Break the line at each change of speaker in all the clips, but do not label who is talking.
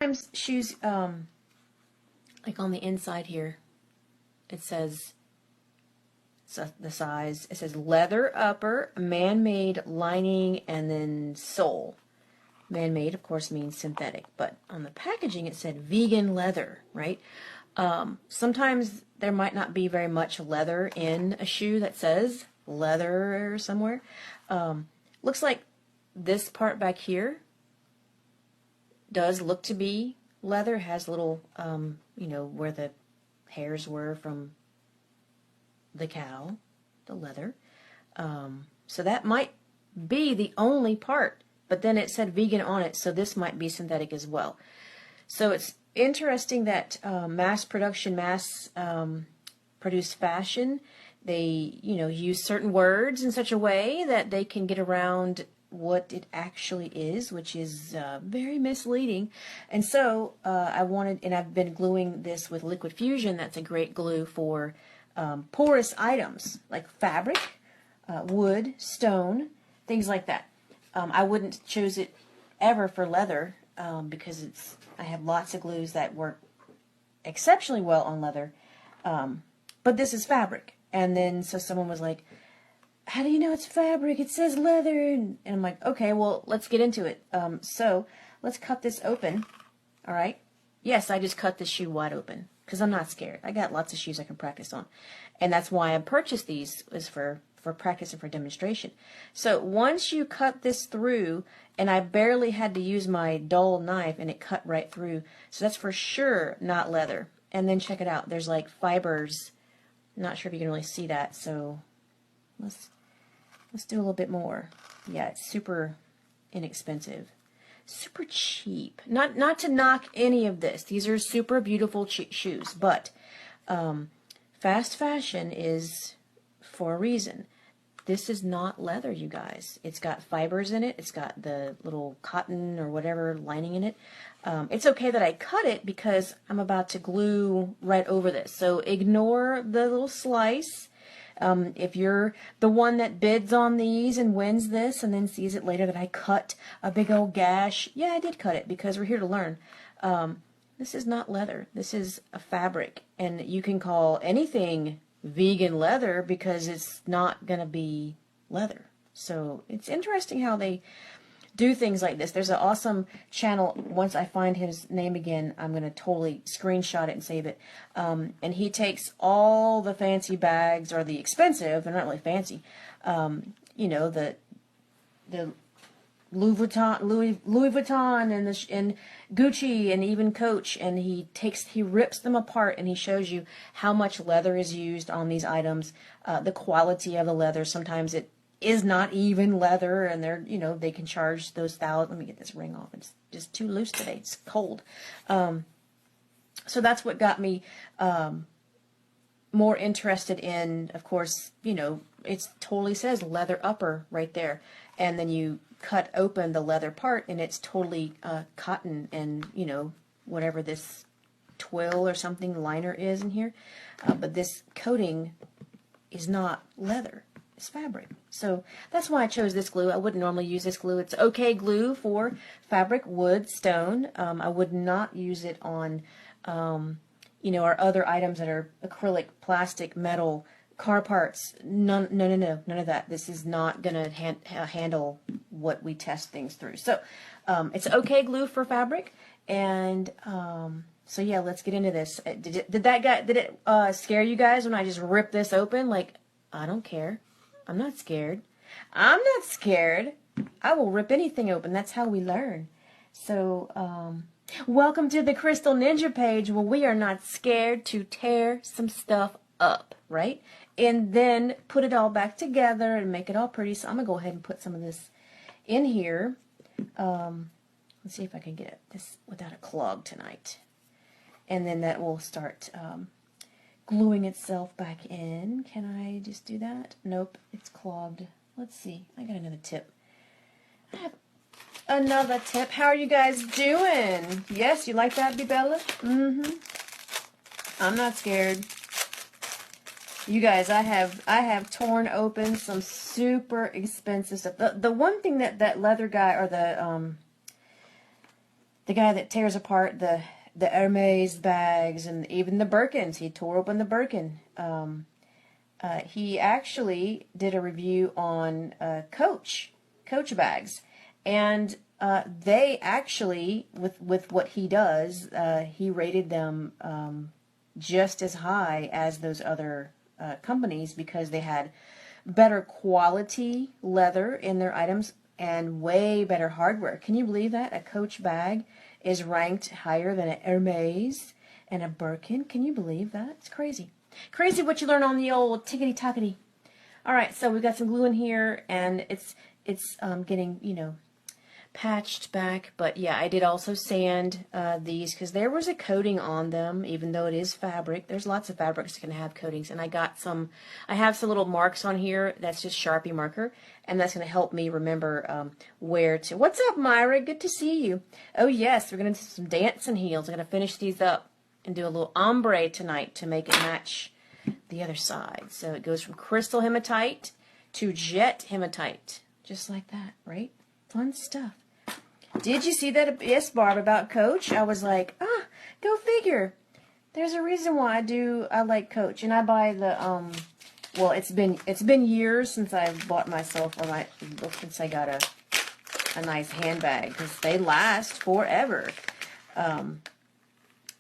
Sometimes shoes, like on the inside here, it says, so the size, it says leather upper, man-made lining, and then sole. Man-made, of course, means synthetic, but on the packaging it said vegan leather, right? Sometimes there might not be very much leather in a shoe that says leather somewhere. Looks like this part back here does look to be leather. Has little, you know, where the hairs were from the cow, the leather. So that might be the only part, but then it said vegan on it, so this might be synthetic as well. So it's interesting that mass production, produced fashion, they, you know, use certain words in such a way that they can get around what it actually is, which is very misleading. And so I wanted, and I've been gluing this with liquid fusion. That's a great glue for porous items like fabric, wood, stone, things like that. I wouldn't choose it ever for leather because I have lots of glues that work exceptionally well on leather, but this is fabric. And then so someone was like, how do you know it's fabric? It says leather. And I'm like, okay, well, let's get into it. So let's cut this open. All right. Yes, I just cut this shoe wide open because I'm not scared. I got lots of shoes I can practice on. And that's why I purchased these, is for practice and for demonstration. So once you cut this through, and I barely had to use my dull knife and it cut right through. So that's for sure not leather. And then check it out. There's like fibers. I'm not sure if you can really see that. So let's do a little bit more. Yeah, it's super inexpensive. Super cheap. Not to knock any of this. These are super beautiful shoes, but fast fashion is for a reason. This is not leather, you guys. It's got fibers in it. It's got the little cotton or whatever lining in it. It's okay that I cut it because I'm about to glue right over this. So ignore the little slice. If you're the one that bids on these and wins this and then sees it later that I cut a big old gash, yeah, I did cut it because we're here to learn. This is not leather. This is a fabric, and you can call anything vegan leather because it's not going to be leather. So it's interesting how they do things like this. There's an awesome channel. Once I find his name again, I'm going to totally screenshot it and save it. And he takes all the fancy bags, or the expensive, they're not really fancy, you know, the Louis Vuitton and Gucci and even Coach, and he rips them apart and he shows you how much leather is used on these items, the quality of the leather. Sometimes it is not even leather, and they're, you know, they can charge those thousands. Let me get this ring off. It's just too loose today. It's cold. So that's what got me more interested in, of course, you know, it totally says leather upper right there. And then you cut open the leather part and it's totally cotton and, you know, whatever this twill or something liner is in here. But this coating is not leather. It's fabric. So that's why I chose this glue. I wouldn't normally use this glue. It's okay glue for fabric, wood, stone. I would not use it on, you know, our other items that are acrylic, plastic, metal, car parts. None of that. This is not going to handle what we test things through. So it's okay glue for fabric. And so yeah, let's get into this. Did it scare you guys when I just ripped this open? Like, I don't care. I'm not scared. I'm not scared. I will rip anything open. That's how we learn. So, welcome to the CrystalNinja page where we are not scared to tear some stuff up, right? And then put it all back together and make it all pretty. So I'm going to go ahead and put some of this in here. Let's see if I can get this without a clog tonight. And then that will start gluing itself back in. Can I just do that? Nope, it's clogged. Let's see. I got another tip. I have another tip. How are you guys doing? Yes, you like that, Bella? Mm-hmm. I'm not scared. You guys, I have torn open some super expensive stuff. The one thing that leather guy, or the the guy that tears apart the Hermes bags and even the Birkins. He tore open the Birkin. He actually did a review on Coach bags, and they actually, with what he does, he rated them just as high as those other companies because they had better quality leather in their items and way better hardware. Can you believe that? A Coach bag is ranked higher than a Hermes and a Birkin. Can you believe that? It's crazy. Crazy what you learn on the old tickety-tockety. All right, so we've got some glue in here, and it's getting, you know, patched back. But yeah, I did also sand these because there was a coating on them, even though it is fabric. There's lots of fabrics that can have coatings, and I have some little marks on here. That's just Sharpie marker, and that's going to help me remember where to. What's up, Myra? Good to see you. Oh yes, we're going to do some dancing heels. I'm going to finish these up and do a little ombre tonight to make it match the other side. So it goes from crystal hematite to jet hematite, just like that, right? Fun stuff. Did you see that? Yes, Barb, about Coach? I was like, go figure. There's a reason why I like Coach, and I buy the well, it's been years since I've bought myself since I got a nice handbag because they last forever.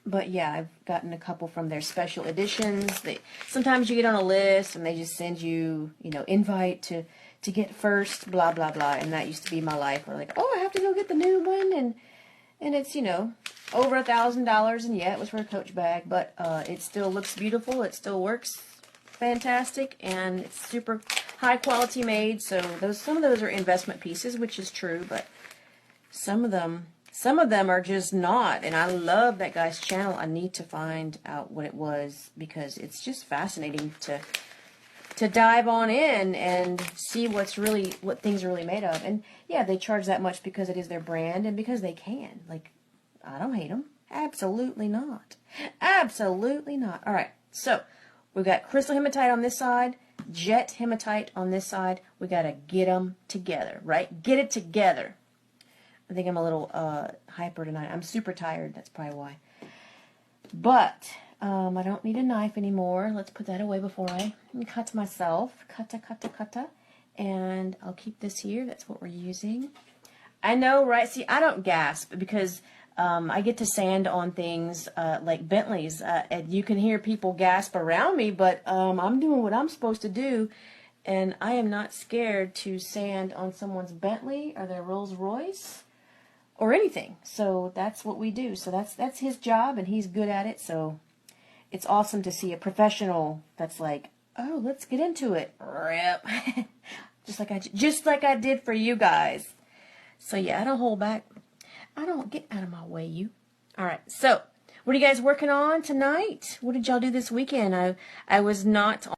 But yeah, I've gotten a couple from their special editions. Sometimes you get on a list and they just send you, you know, invite to get first, blah, blah, blah. And that used to be my life. We're like, oh, I have to go get the new one. And it's, you know, over $1,000. And yeah, it was for a Coach bag. But it still looks beautiful. It still works fantastic. And it's super high quality made. So some of those are investment pieces, which is true. But some of them are just not, and I love that guy's channel. I need to find out what it was because it's just fascinating to dive on in and see what things are really made of. And yeah, they charge that much because it is their brand and because they can. Like, I don't hate them. Absolutely not. Absolutely not. All right, so we've got crystal hematite on this side, jet hematite on this side. We got to get them together, right? Get it together. I think I'm a little hyper tonight. I'm super tired. That's probably why. But I don't need a knife anymore. Let's put that away before I cut myself. Kata. And I'll keep this here. That's what we're using. I know, right? See, I don't gasp because I get to sand on things like Bentleys. And you can hear people gasp around me, but I'm doing what I'm supposed to do. And I am not scared to sand on someone's Bentley or their Rolls Royce. Or anything. So that's what we do. So that's his job, and he's good at it. So it's awesome to see a professional that's like, oh, let's get into it. Rip. just like I did for you guys. So yeah, I don't hold back. I don't get out of my way, you. All right. So what are you guys working on tonight? What did y'all do this weekend? I was not